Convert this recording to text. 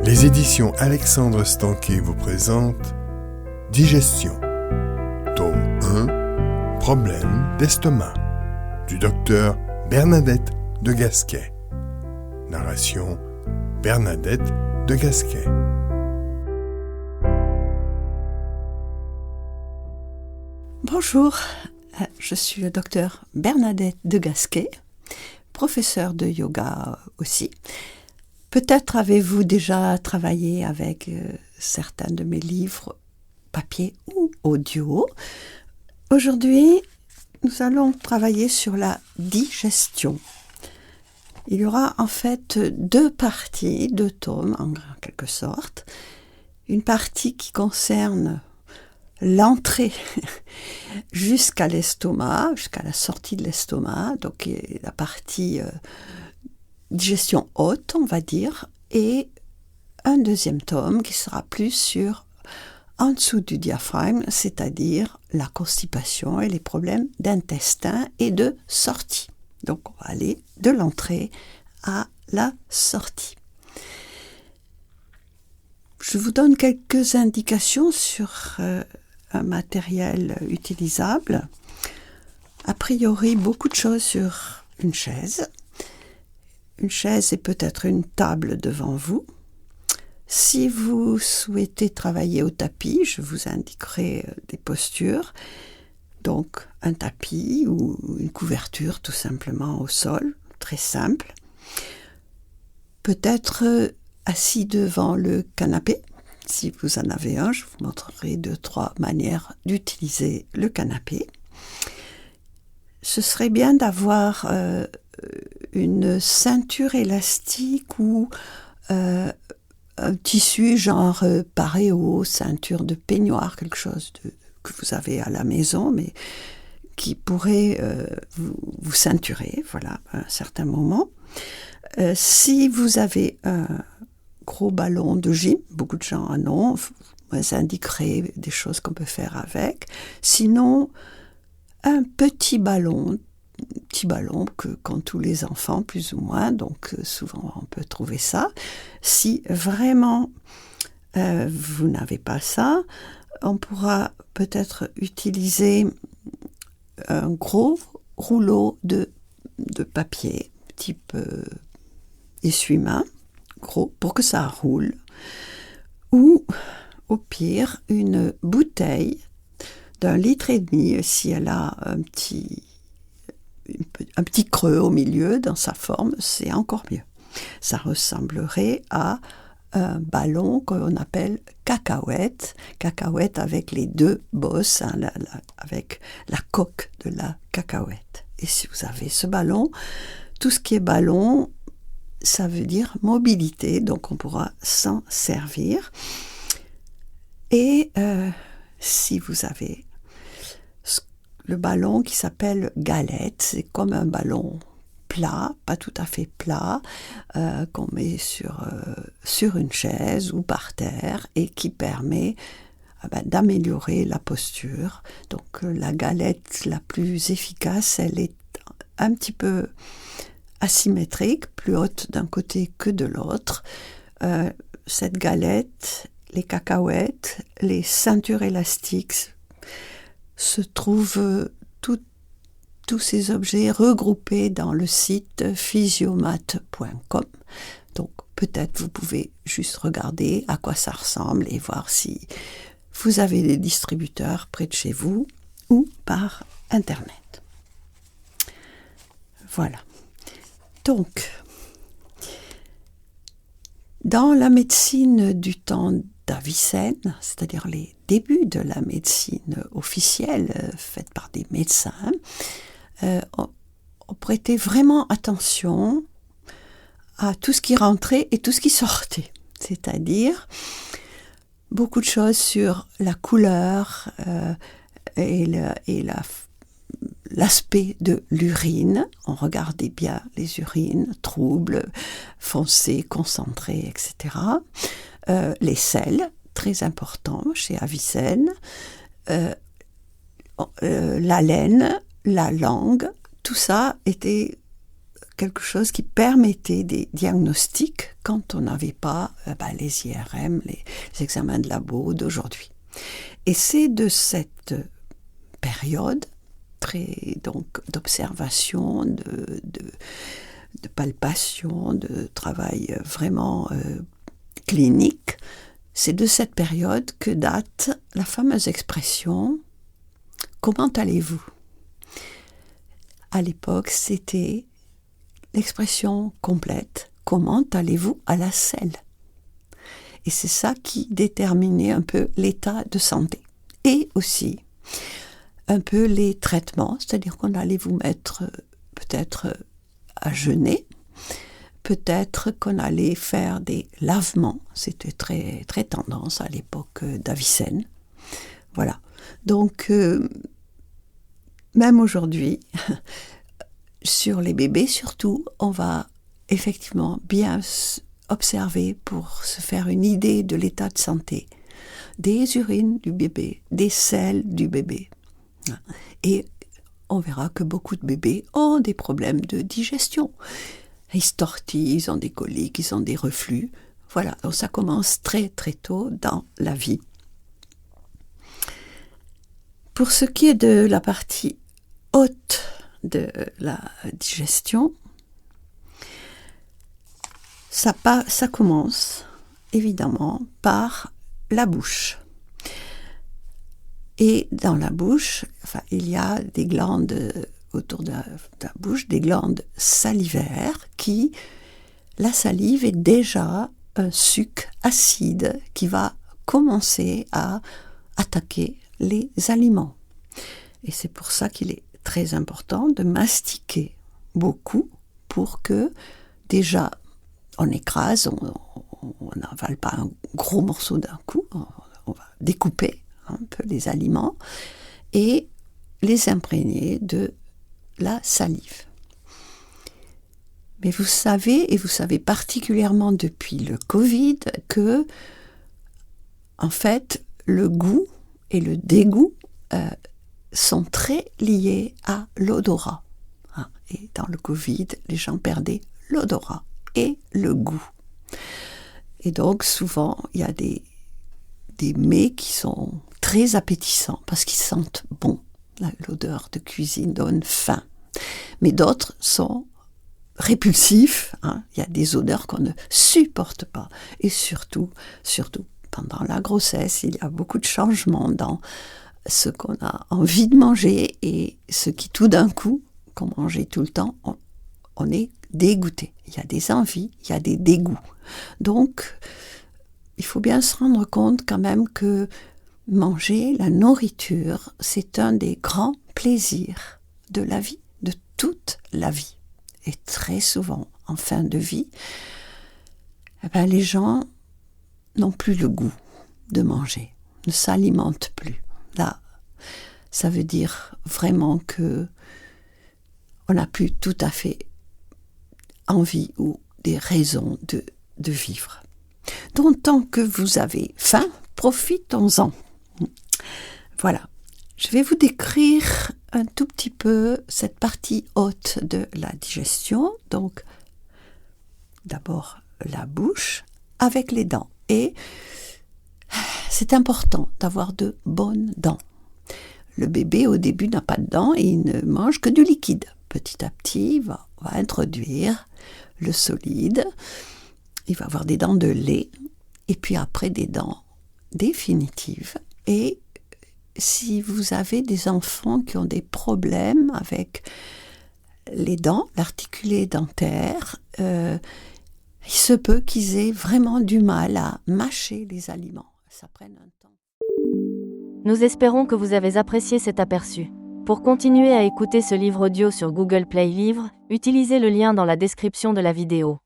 Les éditions Alexandre Stanquet vous présentent Digestion, tome 1, Problème d'estomac, du docteur Bernadette de Gasquet. Narration Bernadette de Gasquet. Bonjour, je suis le docteur Bernadette de Gasquet, professeur de yoga aussi. Peut-être avez-vous déjà travaillé avec certains de mes livres, papier ou audio. Aujourd'hui, nous allons travailler sur la digestion. Il y aura en fait deux parties, deux tomes en quelque sorte. Une partie qui concerne l'entrée jusqu'à l'estomac, jusqu'à la sortie de l'estomac, donc la partie digestion haute, on va dire, et un deuxième tome qui sera plus sur en dessous du diaphragme, c'est-à-dire la constipation et les problèmes d'intestin et de sortie. Donc on va aller de l'entrée à la sortie. Je vous donne quelques indications sur un matériel utilisable. A priori, beaucoup de choses sur une chaise. Une chaise et peut-être une table devant vous. Si vous souhaitez travailler au tapis, je vous indiquerai des postures. Donc un tapis ou une couverture tout simplement au sol, très simple. Peut-être assis devant le canapé. Si vous en avez un, je vous montrerai 2-3 manières d'utiliser le canapé. Ce serait bien d'avoir une ceinture élastique ou un tissu genre paréo, ceinture de peignoir, quelque chose que vous avez à la maison, mais qui pourrait vous ceinturer, voilà, à un certain moment. Si vous avez un gros ballon de gym, beaucoup de gens en ont, vous indiquerez des choses qu'on peut faire avec. Sinon, un petit ballon que qu'ont tous les enfants, plus ou moins, donc souvent on peut trouver ça. Si vraiment vous n'avez pas ça, on pourra peut-être utiliser un gros rouleau de papier, type essuie-main, gros, pour que ça roule, ou au pire, une bouteille d'1,5 litre, si elle a un petit creux au milieu dans sa forme, c'est encore mieux. Ça ressemblerait à un ballon qu'on appelle cacahuète avec les deux bosses, avec la coque de la cacahuète. Et si vous avez ce ballon, tout ce qui est ballon, ça veut dire mobilité, donc on pourra s'en servir. Et si vous avez le ballon qui s'appelle galette, c'est comme un ballon plat, pas tout à fait plat, qu'on met sur une chaise ou par terre et qui permet d'améliorer la posture. Donc la galette la plus efficace, elle est un petit peu asymétrique, plus haute d'un côté que de l'autre. Cette galette, les cacahuètes, les ceintures élastiques, se trouvent tous ces objets regroupés dans le site physiomat.com. Donc peut-être vous pouvez juste regarder à quoi ça ressemble et voir si vous avez des distributeurs près de chez vous ou par Internet. Voilà. Donc, dans la médecine du temps d'Avicenne, c'est-à-dire les débuts de la médecine officielle faite par des médecins, on prêtait vraiment attention à tout ce qui rentrait et tout ce qui sortait. C'est-à-dire beaucoup de choses sur la couleur et l'aspect de l'urine. On regardait bien les urines, troubles, foncés, concentrés, etc. Les sels, très important chez Avicenne, la laine, la langue, tout ça était quelque chose qui permettait des diagnostics quand on n'avait pas les IRM, les examens de labo d'aujourd'hui. Et c'est de cette période d'observation, de palpation, de travail vraiment clinique, c'est de cette période que date la fameuse expression « Comment allez-vous » À l'époque, c'était l'expression complète « Comment allez-vous à la selle ?» Et c'est ça qui déterminait un peu l'état de santé. Et aussi un peu les traitements, c'est-à-dire qu'on allait vous mettre peut-être à jeûner, peut-être qu'on allait faire des lavements, c'était très, très tendance à l'époque d'Avicenne. Voilà. Donc, même aujourd'hui, sur les bébés surtout, on va effectivement bien observer pour se faire une idée de l'état de santé des urines du bébé, des selles du bébé. Et on verra que beaucoup de bébés ont des problèmes de digestion. Ils se tortillent, ils ont des coliques, ils ont des reflux. Voilà, donc ça commence très très tôt dans la vie. Pour ce qui est de la partie haute de la digestion, ça commence évidemment par la bouche. Et dans la bouche, il y a des glandes autour de la bouche, des glandes salivaires qui, la salive est déjà un suc acide qui va commencer à attaquer les aliments. Et c'est pour ça qu'il est très important de mastiquer beaucoup pour que déjà on écrase, on n'avale pas un gros morceau d'un coup, on va découper un peu les aliments et les imprégner de la salive. Mais vous savez, et vous savez particulièrement depuis le Covid, que en fait le goût et le dégoût sont très liés à l'odorat. Et dans le Covid, les gens perdaient l'odorat et le goût. Et donc souvent, il y a des mets qui sont très appétissants parce qu'ils sentent bon. L'odeur de cuisine donne faim. Mais d'autres sont répulsifs. Il y a des odeurs qu'on ne supporte pas. Et surtout, pendant la grossesse, il y a beaucoup de changements dans ce qu'on a envie de manger et ce qui tout d'un coup, qu'on mangeait tout le temps, on est dégoûté. Il y a des envies, il y a des dégoûts. Donc, il faut bien se rendre compte quand même que manger, la nourriture, c'est un des grands plaisirs de la vie, de toute la vie. Et très souvent, en fin de vie, les gens n'ont plus le goût de manger, ne s'alimentent plus. Là, ça veut dire vraiment que on n'a plus tout à fait envie ou des raisons de vivre. Donc, tant que vous avez faim, profitons-en. Voilà, je vais vous décrire un tout petit peu cette partie haute de la digestion. Donc, d'abord la bouche avec les dents. Et c'est important d'avoir de bonnes dents. Le bébé, au début, n'a pas de dents et il ne mange que du liquide. Petit à petit, on va introduire le solide. Il va avoir des dents de lait et puis après des dents définitives. Et si vous avez des enfants qui ont des problèmes avec les dents, l'articulé dentaire, il se peut qu'ils aient vraiment du mal à mâcher les aliments. Ça prenne un temps. Nous espérons que vous avez apprécié cet aperçu. Pour continuer à écouter ce livre audio sur Google Play Livres, utilisez le lien dans la description de la vidéo.